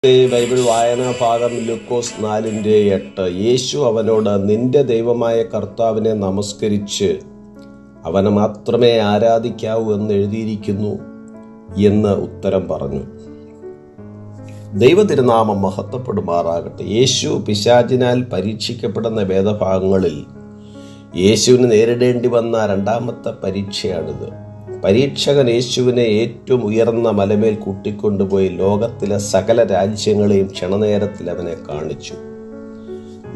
Bible വായനാ ഭാഗം ലൂക്കോസ് 4:8. യേശു അവനോട്, നിന്റെ ദൈവമായ കർത്താവിനെ നമസ്കരിച്ച് അവനെ മാത്രമേ ആരാധിക്കാവൂ എന്ന് എഴുതിയിരിക്കുന്നു എന്ന് ഉത്തരം പറഞ്ഞു. ദൈവതിരുനാമം മഹത്വപ്പെടുമാറാകട്ടെ. യേശു പിശാചിനാൽ പരീക്ഷിക്കപ്പെടുന്ന വേദഭാഗങ്ങളിൽ യേശുവിന് നേരിടേണ്ടി വന്ന രണ്ടാമത്തെ പരീക്ഷയാണിത്. പരീക്ഷകൻ യേശുവിനെ ഏറ്റവും ഉയർന്ന മലമേൽ കൂട്ടിക്കൊണ്ടുപോയി ലോകത്തിലെ സകല രാജ്യങ്ങളെയും ക്ഷണനേരത്തിൽ അവനെ കാണിച്ചു.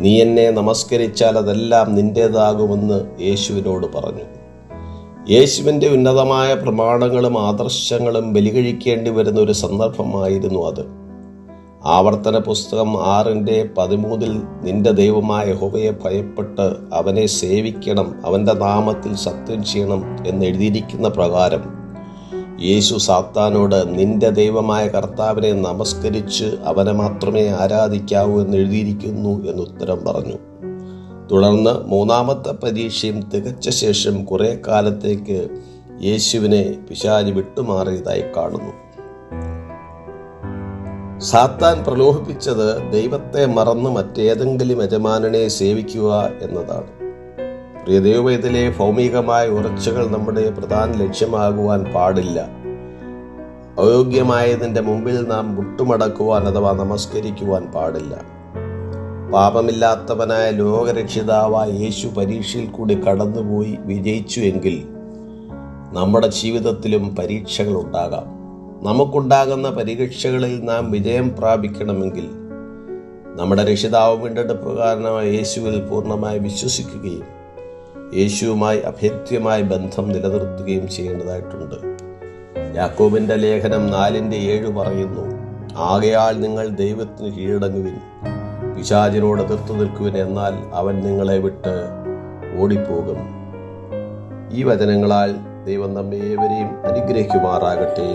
നീ എന്നെ നമസ്കരിച്ചാൽ അതെല്ലാം നിന്റേതാകുമെന്ന് യേശുവിനോട് പറഞ്ഞു. യേശുവിൻ്റെ ഉന്നതമായ പ്രമാണങ്ങളും ആദർശങ്ങളും ബലികഴിക്കേണ്ടി വരുന്ന ഒരു സന്ദർഭമായിരുന്നു അത്. ആവർത്തന പുസ്തകം 6:13 നിന്റെ ദൈവമായ യഹോവയെ ഭയപ്പെട്ട് അവനെ സേവിക്കണം, അവൻ്റെ നാമത്തിൽ സത്യം ചെയ്യണം എന്ന് എഴുതിയിരിക്കുന്ന പ്രകാരം യേശു സാത്താനോട് നിന്റെ ദൈവമായ കർത്താവിനെ നമസ്കരിച്ച് അവനെ മാത്രമേ ആരാധിക്കാവൂ എന്ന് എഴുതിയിരിക്കുന്നു എന്ന് ഉത്തരം പറഞ്ഞു. തുടർന്ന് മൂന്നാമത്തെ പരീക്ഷയും തികച്ച ശേഷം കുറെ കാലത്തേക്ക് യേശുവിനെ പിശാച് വിട്ടുമാറിയതായി കാണുന്നു. സാത്താൻ പ്രലോഭിപ്പിച്ചത് ദൈവത്തെ മറന്ന് മറ്റേതെങ്കിലും യജമാനനെ സേവിക്കുക എന്നതാണ്. പ്രിയ ദൈവവേദത്തിലെ ഭൗമികമായ ഉറച്ചുകൾ നമ്മുടെ പ്രധാന ലക്ഷ്യമാകുവാൻ പാടില്ല. അയോഗ്യമായതിൻ്റെ മുമ്പിൽ നാം മുട്ടുമടക്കുവാൻ അഥവാ നമസ്കരിക്കുവാൻ പാടില്ല. പാപമില്ലാത്തവനായ ലോകരക്ഷിതാവായ യേശു പരീക്ഷയിൽ കൂടി കടന്നുപോയി വിജയിച്ചു എങ്കിൽ നമ്മുടെ ജീവിതത്തിലും പരീക്ഷകൾ ഉണ്ടാകാം. നമുക്കുണ്ടാകുന്ന പരീക്ഷകളിൽ നാം വിജയം പ്രാപിക്കണമെങ്കിൽ നമ്മുടെ രക്ഷിതാവും വീണ്ടെടുപ്പുകാരനായ യേശുവിൽ പൂർണ്ണമായി വിശ്വസിക്കുകയും യേശുവുമായി അഭേദ്യമായ ബന്ധം നിലനിർത്തുകയും ചെയ്യേണ്ടതായിട്ടുണ്ട്. യാക്കോബിൻ്റെ ലേഖനം 4:7 പറയുന്നു, ആകയാൽ നിങ്ങൾ ദൈവത്തിന് കീഴടങ്ങുവിൻ, പിശാചിനോട് എതിർത്തു നിൽക്കുവിൻ, എന്നാൽ അവൻ നിങ്ങളെ വിട്ട് ഓടിപ്പോകും. ഈ വചനങ്ങളാൽ ദൈവം നമ്മെ ഏവരെയും അനുഗ്രഹിക്കുമാറാകട്ടെ.